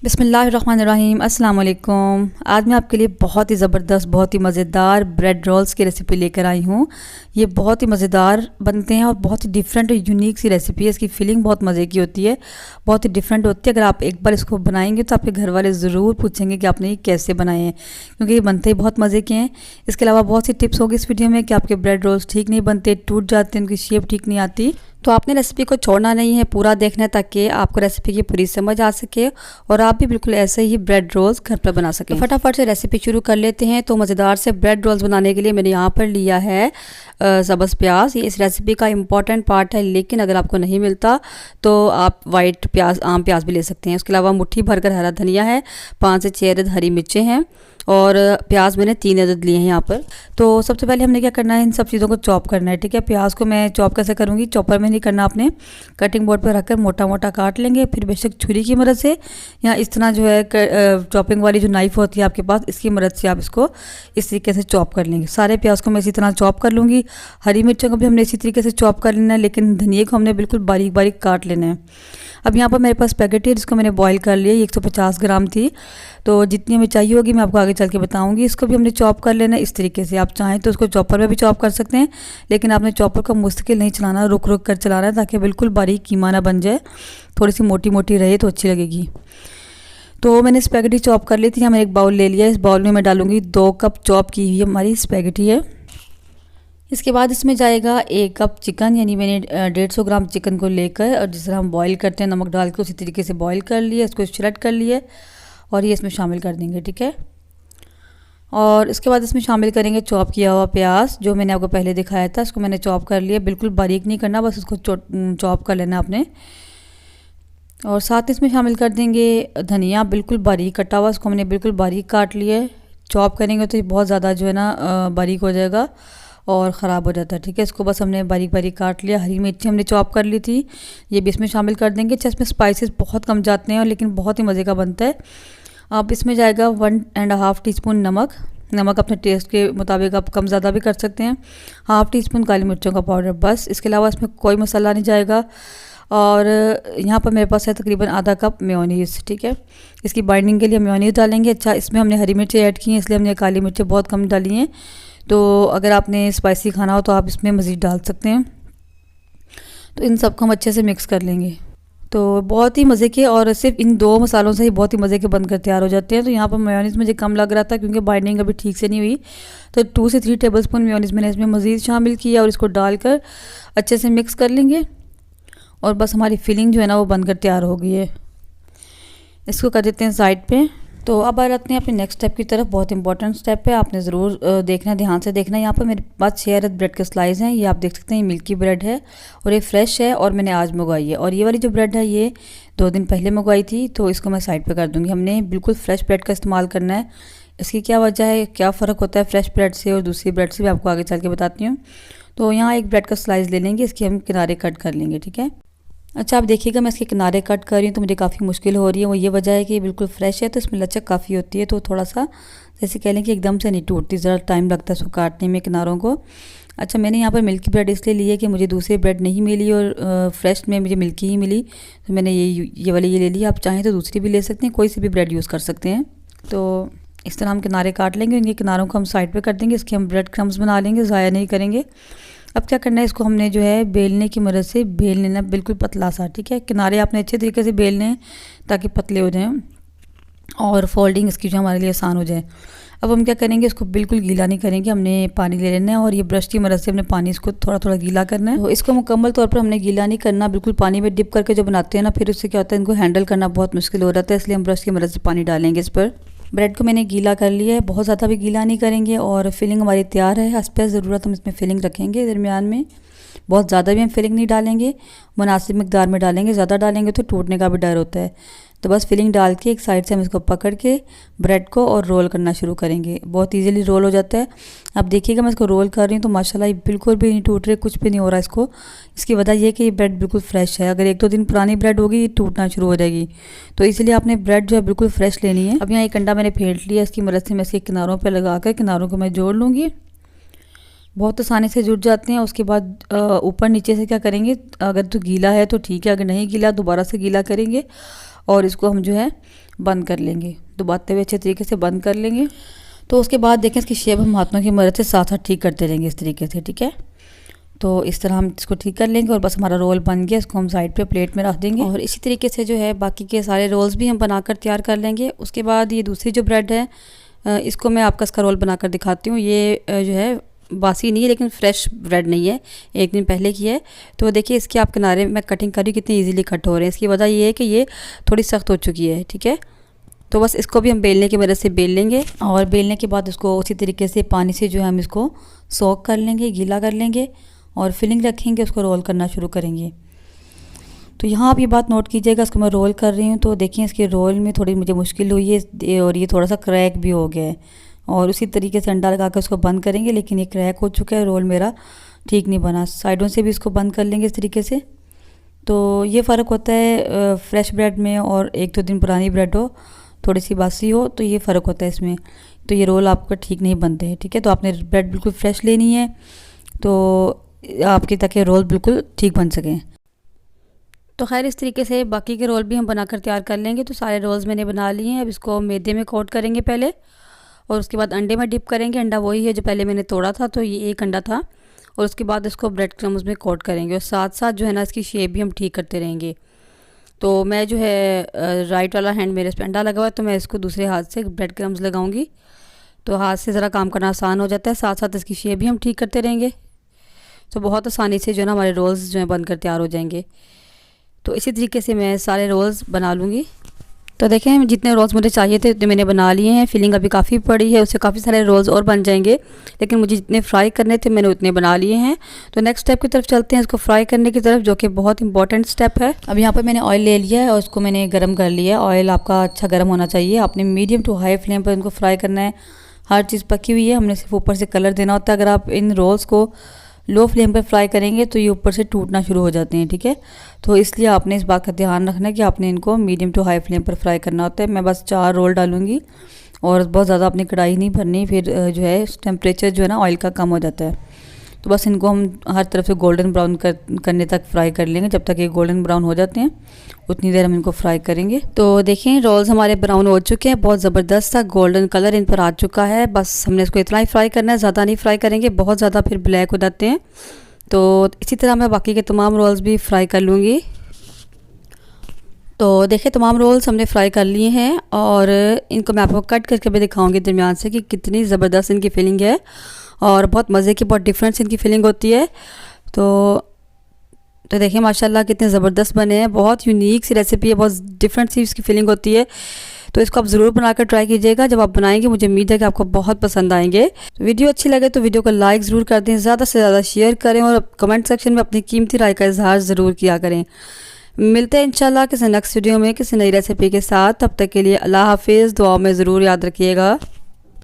बिस्मिल्लाहिर्रहमानिर्रहीम अस्सलाम वालेकुम। आज मैं आपके लिए बहुत ही ज़बरदस्त, बहुत ही मज़ेदार ब्रेड रोल्स की रेसिपी लेकर आई हूँ। ये बहुत ही मज़ेदार बनते हैं और बहुत ही डिफरेंट और यूनिक सी रेसिपी है। इसकी फीलिंग बहुत मज़े की होती है, बहुत ही डिफरेंट होती है। अगर आप एक बार इसको बनाएंगे तो आपके घर वाले ज़रूर पूछेंगे कि आपने ये कैसे बनाए हैं, क्योंकि ये बनते ही बहुत मज़े के हैं। इसके अलावा बहुत सी टिप्स होगी इस वीडियो में कि आपके ब्रेड रोल्स ठीक नहीं बनते, टूट जाते हैं, उनकी शेप ठीक नहीं आती। तो आपने रेसिपी को छोड़ना नहीं है, पूरा देखना है ताकि आपको रेसिपी की पूरी समझ आ सके और आप भी बिल्कुल ऐसे ही ब्रेड रोल्स घर पर बना सकें। तो फटाफट से रेसिपी शुरू कर लेते हैं। तो मज़ेदार से ब्रेड रोल्स बनाने के लिए मैंने यहाँ पर लिया है सब्ज़ प्याज। ये इस रेसिपी का इम्पॉर्टेंट पार्ट है, लेकिन अगर आपको नहीं मिलता तो आप वाइट प्याज, आम प्याज भी ले सकते हैं। उसके अलावा मुट्ठी भरकर हरा धनिया है, 5 से 6 अदद हरी मिर्चें हैं और प्याज मैंने 3 अदद लिए हैं यहाँ पर। तो सबसे पहले हमने क्या करना है, इन सब चीज़ों को चॉप करना है। ठीक है, प्याज को मैं चॉप कैसे करूँगी, चॉपर में नहीं करना, आपने कटिंग बोर्ड पर रखकर मोटा मोटा काट लेंगे। फिर बेशक छुरी की मदद से या इस तरह जो है चॉपिंग वाली जो नाइफ होती है आपके पास, इसकी मदद से आप इसको इस तरीके से चॉप कर लेंगे। सारे प्याज को मैं इसी तरह चॉप कर लूँगी। हरी मिर्चों को भी हमने इसी तरीके से चॉप कर लेना है, लेकिन धनिया को हमने बिल्कुल बारीक बारीक काट लेना है। अब यहाँ पर मेरे पास स्पैगेटी है, जिसको मैंने बॉईल कर लिया। 150 ग्राम थी, तो जितनी हमें चाहिए होगी मैं आपको आगे चल के बताऊंगी। इसको भी हमने चॉप कर लेना है इस तरीके से। आप चाहें तो उसको चॉपर में भी चॉप कर सकते हैं, लेकिन आपने चॉपर को मुश्किल नहीं चलाना, रुक रुक कर चलाना है ताकि बिल्कुल बारीक कीमा ना बन जाए, थोड़ी सी मोटी मोटी रहे तो अच्छी लगेगी। तो मैंने स्पैगेटी चॉप कर ली थी। मैंने एक बाउल ले लिया। इस बाउल में मैं डालूंगी 2 कप चॉप की हुई हमारी स्पैगेटी है। इसके बाद इसमें जाएगा 1 कप चिकन, यानी मैंने 150 ग्राम चिकन को लेकर और जिस तरह हम बॉईल करते हैं नमक डाल के उसी तरीके से बॉईल कर लिया, इसको श्रेड कर लिए और ये इसमें शामिल कर देंगे। ठीक है, और इसके बाद इसमें शामिल करेंगे चॉप किया हुआ प्याज, जो मैंने आपको पहले दिखाया था। इसको मैंने चॉप कर लिया, बिल्कुल बारीक नहीं करना, बस इसको चॉप कर लेना आपने। और साथ इसमें शामिल कर देंगे धनिया, बिल्कुल बारीक कटा हुआ, इसको हमने बिल्कुल बारीक काट लिया है। चॉप करेंगे तो ये बहुत ज़्यादा जो है ना बारीक हो जाएगा और ख़राब हो जाता है। ठीक है, इसको बस हमने बारीक बारीक काट लिया। हरी मिर्ची हमने चॉप कर ली थी, ये भी इसमें शामिल कर देंगे। अच्छा, इसमें स्पाइसेस बहुत कम जाते हैं और लेकिन बहुत ही मज़े का बनता है। अब इसमें जाएगा 1.5 टीस्पून नमक। नमक अपने टेस्ट के मुताबिक आप कम ज़्यादा भी कर सकते हैं। 1/2 टीस्पून काली मिर्चों का पाउडर, बस। इसके अलावा इसमें कोई मसाला नहीं जाएगा। और यहाँ पर मेरे पास है तकरीबन आधा कप मेयोनीज़। ठीक है, इसकी बाइंडिंग के लिए मेयोनीज़ डालेंगे। अच्छा, इसमें हमने हरी मिर्ची ऐड की हैं, इसलिए हमने काली मिर्चें बहुत कम डाली हैं। तो अगर आपने स्पाइसी खाना हो तो आप इसमें मज़ीद डाल सकते हैं। तो इन सबको हम अच्छे से मिक्स कर लेंगे। तो बहुत ही मज़े के, और सिर्फ इन 2 मसालों से ही बहुत ही मज़े के बनकर तैयार हो जाते हैं। तो यहाँ पर मेयोनीज़ मुझे कम लग रहा था क्योंकि बाइंडिंग अभी ठीक से नहीं हुई, तो 2 से 3 टेबलस्पून मेयोनीज़ मैंने इसमें मज़ीद शामिल किया और इसको डालकर अच्छे से मिक्स कर लेंगे। और बस हमारी फिलिंग जो है ना वो बनकर तैयार हो गई है। इसको कर देते हैं साइड पे। तो अब आ जाते हैं अपने नेक्स्ट स्टेप की तरफ। बहुत इंपॉर्टेंट स्टेप है, आपने ज़रूर देखना, ध्यान से देखना। यहाँ पर मेरे पास 6 अदद ब्रेड के स्लाइस हैं। ये आप देख सकते हैं, मिल्की ब्रेड है और ये फ्रेश है और मैंने आज मंगवाई है। और ये वाली जो ब्रेड है ये 2 दिन पहले मंगवाई थी, तो इसको मैं साइड पे कर दूँगी। हमने बिल्कुल फ्रेश ब्रेड का इस्तेमाल करना है। इसकी क्या वजह है, क्या फ़र्क होता है फ्रेश ब्रेड से और दूसरी ब्रेड से, भी आपको आगे चल के बताती हूँ। तो यहाँ एक ब्रेड का स्लाइस ले लेंगे, इसके हम किनारे कट कर लेंगे। ठीक है, अच्छा, आप देखिएगा मैं इसके किनारे कट कर रही हूँ तो मुझे काफ़ी मुश्किल हो रही है। वो ये वजह है कि ये बिल्कुल फ्रेश है तो इसमें लचक काफ़ी होती है, तो थोड़ा सा जैसे कह लें कि एकदम से नहीं टूटती, ज़रा टाइम लगता है इसको काटने में किनारों को। अच्छा, मैंने यहाँ पर मिल्की ब्रेड इसलिए ली है कि मुझे दूसरी ब्रेड नहीं मिली और फ्रेश में मुझे मिल्की ही मिली, तो मैंने ये वाली ये ले ली। आप चाहें तो दूसरी भी ले सकते हैं, कोई सी भी ब्रेड यूज़ कर सकते हैं। तो इस तरह हम किनारे काट लेंगे, इनके किनारों को हम साइड पर कर देंगे। इसके हम ब्रेड क्रम्स बना लेंगे, ज़ाया नहीं करेंगे। अब क्या करना है, इसको हमने जो है बेलने की मदद से बेल लेना, बिल्कुल पतला सा। ठीक है, किनारे आपने अच्छे तरीके से बेलने हैं ताकि पतले हो जाएं और फोल्डिंग इसकी जो हमारे लिए आसान हो जाए। अब हम क्या करेंगे, इसको बिल्कुल गीला नहीं करेंगे, हमने पानी ले लेना है और ये ब्रश की मदद से हमने पानी इसको थोड़ा थोड़ा गीला करना है। तो इसको मुकम्मल तौर पर हमने गीला नहीं करना, बिल्कुल पानी में डिप करके जो बनाते हैं ना, फिर उससे क्या होता है, इनको हैंडल करना बहुत मुश्किल हो जाता है, इसलिए हम ब्रश की मदद से पानी डालेंगे इस पर। ब्रेड को मैंने गीला कर लिया है, बहुत ज़्यादा भी गीला नहीं करेंगे। और फिलिंग हमारी तैयार है। हस्बे ज़रूरत हम इसमें फिलिंग रखेंगे दरमियान में, बहुत ज़्यादा भी हम फिलिंग नहीं डालेंगे, मुनासिब मिकदार में डालेंगे। ज़्यादा डालेंगे तो टूटने का भी डर होता है। तो बस फिलिंग डाल के एक साइड से हम इसको पकड़ के ब्रेड को और रोल करना शुरू करेंगे। बहुत इजीली रोल हो जाता है। अब देखिएगा मैं इसको रोल कर रही हूँ तो माशाल्लाह ये बिल्कुल भी नहीं टूट रहे, कुछ भी नहीं हो रहा इसको। इसकी वजह ये है कि ये ब्रेड बिल्कुल फ्रेश है। अगर 1-2 दिन पुरानी ब्रेड होगी ये टूटना शुरू हो जाएगी, तो इसलिए आपने ब्रेड जो है बिल्कुल फ्रेश लेनी है। अब यहाँ एक अंडा मैंने फेंट लिया, इसकी मदद से मैं इसके किनारों पर लगा कर किनारों को मैं जोड़ लूँगी। बहुत आसानी से जुड़ जाते हैं। उसके बाद ऊपर नीचे से क्या करेंगे, अगर तो गीला है तो ठीक है, अगर नहीं गीला दोबारा से गीला करेंगे और इसको हम जो है बंद कर लेंगे, दबाते हुए अच्छे तरीके से बंद कर लेंगे। तो उसके बाद देखें इसकी शेप हम हाथों की मदद से साथ साथ ठीक करते रहेंगे इस तरीके से, ठीक है। तो इस तरह हम इसको ठीक कर लेंगे और बस हमारा रोल बन गया। इसको हम साइड पे प्लेट में रख देंगे और इसी तरीके से जो है बाकी के सारे रोल्स भी हम बनाकर तैयार कर लेंगे। उसके बाद ये दूसरी जो ब्रेड है इसको मैं आपका इसका रोल बनाकर दिखाती हूँ। ये जो है बासी नहीं है लेकिन फ्रेश ब्रेड नहीं है, एक दिन पहले की है। तो देखिए इसके आप किनारे मैं कटिंग कर रही हूँ कितनी ईजिली कट हो रहे हैं। इसकी वजह ये है कि ये थोड़ी सख्त हो चुकी है, ठीक है। तो बस इसको भी हम बेलने की मदद से बेल लेंगे और बेलने के बाद उसको उसी तरीके से पानी से जो है हम इसको सोक कर लेंगे, गीला कर लेंगे और फिलिंग रखेंगे, उसको रोल करना शुरू करेंगे। तो यहाँ आप ये बात नोट कीजिएगा, इसको मैं रोल कर रही हूँ तो देखिए इसके रोल में थोड़ी मुझे मुश्किल हुई है और ये थोड़ा सा क्रैक भी हो गया है। और उसी तरीके से अंडा लगा कर उसको बंद करेंगे, लेकिन ये क्रैक हो चुका है, रोल मेरा ठीक नहीं बना। साइडों से भी इसको बंद कर लेंगे इस तरीके से। तो ये फ़र्क होता है फ्रेश ब्रेड में और 1-2 दिन पुरानी ब्रेड हो, थोड़ी सी बासी हो, तो ये फ़र्क होता है इसमें। तो ये रोल आपका ठीक नहीं बनते हैं, ठीक है। तो आपने ब्रेड बिल्कुल फ्रेश लेनी है तो आपकी ताकि रोल बिल्कुल ठीक बन सकें। तो खैर इस तरीके से बाकी के रोल भी हम बनाकर तैयार कर लेंगे। तो सारे रोल्स मैंने बना लिए हैं। अब इसको मैदे में कोट करेंगे पहले और उसके बाद अंडे में डिप करेंगे। अंडा वही है जो पहले मैंने तोड़ा था, तो ये एक अंडा था। और उसके बाद इसको ब्रेड क्रम्स में कोट करेंगे और साथ साथ जो है ना इसकी शेप भी हम ठीक करते रहेंगे। तो मैं जो है राइट वाला हैंड मेरे पे अंडा लगा हुआ है, तो मैं इसको दूसरे हाथ से ब्रेड क्रम्स लगाऊंगी। तो हाथ से ज़रा काम करना आसान हो जाता है, साथ साथ इसकी शेप भी हम ठीक करते रहेंगे। तो बहुत आसानी से जो है ना हमारे रोल्स जो है बनकर तैयार हो जाएंगे। तो इसी तरीके से मैं सारे रोल्स बना लूँगी। तो देखें जितने रोल्स मुझे चाहिए थे उतने मैंने बना लिए हैं। फिलिंग अभी काफ़ी पड़ी है, उससे काफ़ी सारे रोल्स और बन जाएंगे, लेकिन मुझे जितने फ्राई करने थे मैंने उतने बना लिए हैं। तो नेक्स्ट स्टेप की तरफ चलते हैं, इसको फ्राई करने की तरफ, जो कि बहुत इंपॉर्टेंट स्टेप है। अब यहाँ पर मैंने ऑयल ले लिया है और उसको मैंने गर्म कर लिया है। ऑयल आपका अच्छा गर्म होना चाहिए। आपने मीडियम टू हाई फ्लेम पर इनको फ्राई करना है। हर चीज़ पकी हुई है, हमने सिर्फ ऊपर से कलर देना होता है। अगर आप इन रोल्स को लो फ्लेम पर फ्राई करेंगे तो ये ऊपर से टूटना शुरू हो जाते हैं, ठीक है। तो इसलिए आपने इस बात का ध्यान रखना है कि आपने इनको मीडियम टू हाई फ्लेम पर फ्राई करना होता है। मैं बस 4 रोल डालूंगी और बहुत ज़्यादा अपनी कढ़ाई नहीं भरनी, फिर जो है टेम्परेचर जो है ना ऑयल का कम हो जाता है। तो बस इनको हम हर तरफ से गोल्डन ब्राउन करने तक फ्राई कर लेंगे। जब तक ये गोल्डन ब्राउन हो जाते हैं उतनी देर हम इनको फ्राई करेंगे। तो देखें रोल्स हमारे ब्राउन हो चुके हैं, बहुत ज़बरदस्त सा गोल्डन कलर इन पर आ चुका है। बस हमने इसको इतना ही फ्राई करना है, ज़्यादा नहीं फ्राई करेंगे, बहुत ज़्यादा फिर ब्लैक हो जाते हैं। तो इसी तरह मैं बाकी के तमाम रोल्स भी फ्राई कर लूँगी। तो देखिए तमाम रोल्स हमने फ्राई कर लिए हैं और इनको मैं आपको कट करके भी दिखाऊंगी दरमियान से कि कितनी ज़बरदस्त इनकी फीलिंग है और बहुत मज़े की, बहुत डिफरेंट इनकी फीलिंग होती है। तो देखिए माशाल्लाह कितने ज़बरदस्त बने हैं। बहुत यूनिक सी रेसिपी है, बहुत डिफरेंट सी इसकी फीलिंग होती है। तो इसको आप ज़रूर बनाकर ट्राई कीजिएगा। जब आप बनाएंगे मुझे उम्मीद है कि आपको बहुत पसंद आएंगे। तो वीडियो अच्छी लगे तो वीडियो को लाइक ज़रूर कर दें, ज़्यादा से ज़्यादा शेयर करें और कमेंट सेक्शन में अपनी कीमती राय का इजहार ज़रूर किया करें। मिलते हैं इंशाल्लाह किसी नेक्स्ट वीडियो में किसी नई रेसिपी के साथ। तब तक के लिए अल्लाह हाफिज़। दुआ में ज़रूर याद रखिएगा।